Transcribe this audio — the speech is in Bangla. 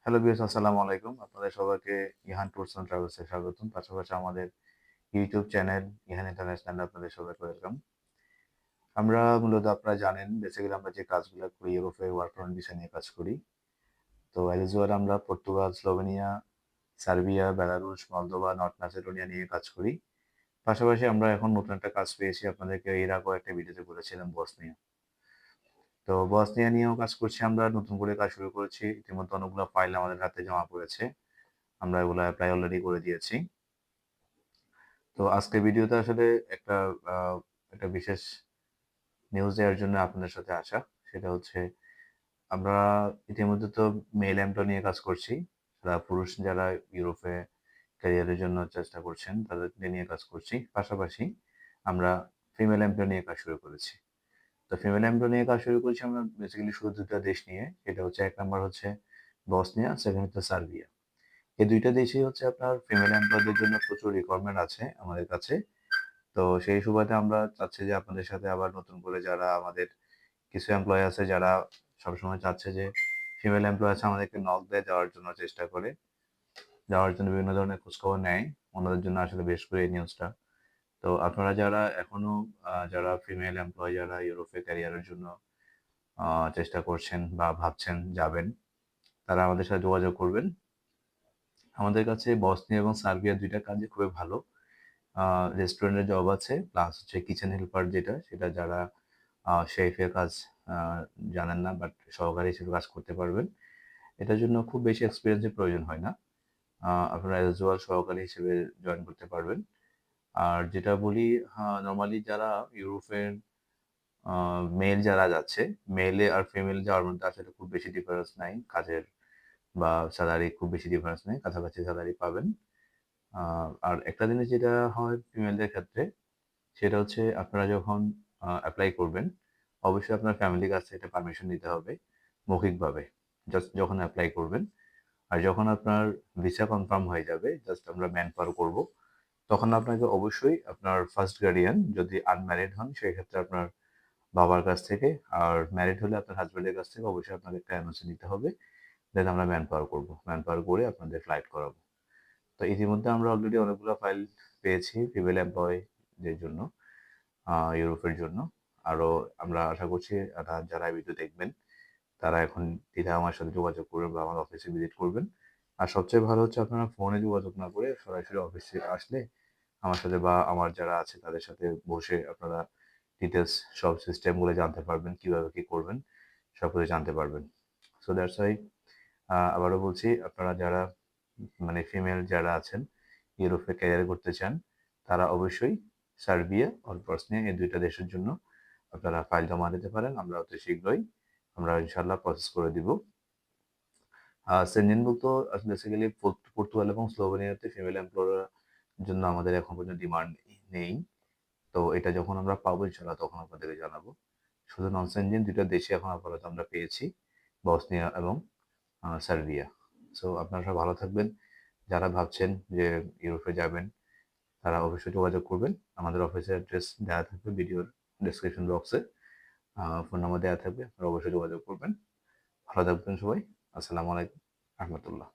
হ্যালো ভিউয়ার্স, আসসালামু আলাইকুম। আপনাদের সবাইকে ইহান ট্যুরস অ্যান্ড ট্রাভেলস এ স্বাগতম। পাশাপাশি আমাদের ইউটিউব চ্যানেল ইহান ইন্টারন্যাশনাল আপনাদের সবাইকে ওয়েলকাম। আমরা মূলত আপনারা জানেন বেসিক্যালি আমরা যে কাজগুলো করি ইউরোপে ওয়ার্ক পারমিট ভিসা নিয়ে কাজ করি। তো অ্যাজ ইউজুয়াল আমরা Portugal, Slovenia, Serbia, Belarus, Moldova, north Macedonia নিয়ে কাজ করি। পাশাপাশি আমরা এখন নতুন একটা কাজ পেয়েছি আপনাদেরকে এর আগেও একটা ভিডিওতে বলেছিলাম বসনিয়া। তো বসনিয়া নিয়েও কাজ করছি আমরা, নতুন করে কাজ শুরু করেছি। ইতিমধ্যে অনেকগুলো ফাইল আমাদের হাতে জমা পড়েছে। আমরা এগুলো এপ্লাই অলরেডি করে দিয়েছি। তো আজকের ভিডিওতে আসলে একটা আ একটা বিশেষ নিউজ দেওয়ার জন্য আপনাদের সাথে আসা। সেটা হচ্ছে আমরা ইতিমধ্যে তো মেল এমপ্লয়ি নিয়ে কাজ করছি। পুরুষ যারা ইউরোপে ক্যারিয়ারের জন্য চেষ্টা করছেন তাদেরকে নিয়ে কাজ করছি। পাশাপাশি আমরা ফিমেল এমপ্লয়ি নিয়ে কাজ শুরু করেছি। তো ফিমেল এমপ্লয়ি নিয়ে কাজ শুরু করেছি আমরা বেসিক্যালি শুধু ২ টা দেশ নিয়ে। সেটা হচ্ছে ১ নাম্বার হচ্ছে বসনিয়া, সেকেন্ড হচ্ছে সার্বিয়া। এই ২ টা দেশেই হচ্ছে আপনার ফিমেল এমপ্লয়িদের জন্য প্রচুর রিকোয়ারমেন্ট আছে আমাদের কাছে। তো সেই সুবাদে আমরা চাচ্ছি যে আপনাদের সাথে আবার নতুন করে যারা আমাদের কিছু এমপ্লয়ি আছে যারা সবসময় চাচ্ছে যে ফিমেল এমপ্লয়ি আছে আমাদেরকে নক দেয় যাওয়ার জন্য চেষ্টা করে। যাওয়ার জন্য বিভিন্ন ধরনের খোঁজখবর নেয়। ওনাদের জন্য আসলে বেশ করে এই নিউজটা। তো আপনারা যারা এখনো যারা ফিমেল এমপ্লয়ি যারা ইউরোপে ক্যারিয়ারের জন্য আ চেষ্টা করছেন বা ভাবছেন যাবেন, তারা আমাদের সাথে যোগাযোগ করবেন। আমাদের কাছে বসনিয়া এবং সার্বিয়া ২ টা কাজই খুবই ভালো। আ রেস্টুরেন্টে জব আছে। প্লাস হচ্ছে কিচেন হেল্পার যেটা, সেটা যারা শেফের কাজ আ জানেন না বাট সহকারী হিসেবে কাজ করতে পারবেন। এটার জন্য খুব বেশি এক্সপেরিয়েন্স এর প্রয়োজন হয় না। আপনারা অ্যাজ ইউজুয়াল সহকারী হিসেবে জয়েন করতে পারবেন। আর যেটা বলি নরমালি যারা ইউরোপের আ মেল যারা যাচ্ছে, মেলে আর ফিমেল যাওয়ার মধ্যে আসলে খুব বেশি ডিফারেন্স নাই। কাজের বা সেলারি খুব বেশি ডিফারেন্স নেই। কাছাকাছি সেলারি পাবেন। আ আর একটা জিনিস যেটা হয় ফিমেলদের ক্ষেত্রে সেটা হচ্ছে আপনারা যখন এপ্লাই করবেন, অবশ্যই আপনার ফ্যামিলির কাছ থেকে একটা পারমিশন নিতে হবে মৌখিকভাবে। জাস্ট যখন এপ্লাই করবেন। আর যখন আপনার ভিসা কনফার্ম হয়ে যাবে, জাস্ট আমরা ম্যান পাওয়ার করব। তখন আপনাকে অবশ্যই আপনার ফার্স্ট গার্ডিয়ান যদি আনম্যারিড হন, সেক্ষেত্রে আপনার বাবার কাছ থেকে, আর ম্যারিড হলে আপনার হাসব্যান্ডের কাছ থেকে অবশ্যই আপনাকে একটা এনওসি নিতে হবে। দেন আমরা ম্যান পাওয়ার করব। ম্যান পাওয়ার করে আপনাদের ফ্লাইট করাবো। তো ইতিমধ্যে আমরা অলরেডি অনেকগুলো ফাইল পেয়েছি ফিমেল এমপ্লয়িদের জন্য। ইউরোপের জন্য। আরো আমরা আশা করছি যারা এই ভিডিও দেখবেন, তারা এখন দ্বিধায় আমার সাথে যোগাযোগ করবেন বা আমার অফিসে ভিজিট করবেন। আর সবচেয়ে ভালো হচ্ছে আপনারা ফোনে যোগাযোগ না করে সরাসরি অফিসে আসলে আমার সাথে বা আমার যারা আছে তাদের সাথে বসে আপনারা ডিটেইলস সব সিস্টেমগুলো জানতে পারবেন, কিভাবে কি করবেন, সবকিছু জানতে পারবেন। সো দ্যাটস ওয়াই আবারও বলছি আপনারা যারা মানে ফিমেল যারা আছেন, ইউরোপে ক্যারিয়ার করতে চান, তারা অবশ্যই সার্বিয়া অর বসনিয়া এই ২ টা দেশের জন্য আপনারা ফাইল জমা দিতে পারেন। আমরা অতি শীঘ্রই আমরা ইনশাআল্লাহ প্রসেস করে দিব। সেনজেনভুক্ত বেসিক্যালি পর্তুগাল এবং স্লোভেনিয়াতে ফিমেল এমপ্লয়ারের জন্য আমাদের এখন পর্যন্ত ডিমান্ড নেই। তো এটা যখন আমরা পাবো ইনশাআল্লাহ তখন আপনাদেরকে জানাবো। শুধু নন সেনজেন ২ টা দেশই এখন আপাতত আমরা পেয়েছি। বসনিয়া এবং সার্বিয়া। সো আপনারা সবাই ভালো থাকবেন। যারা ভাবছেন যে ইউরোপে যাবেন, তারা অবশ্যই যোগাযোগ করবেন। আমাদের অফিসের অ্যাড্রেস দেয়া থাকবে ভিডিওর ডেসক্রিপশন বক্সে। ফোন নাম্বার দেয়া থাকবে। আপনারা অবশ্যই যোগাযোগ করবেন। ভালো থাকবেন সবাই। আসসালামু আলাইকুম রাহমাতুল্লাহ।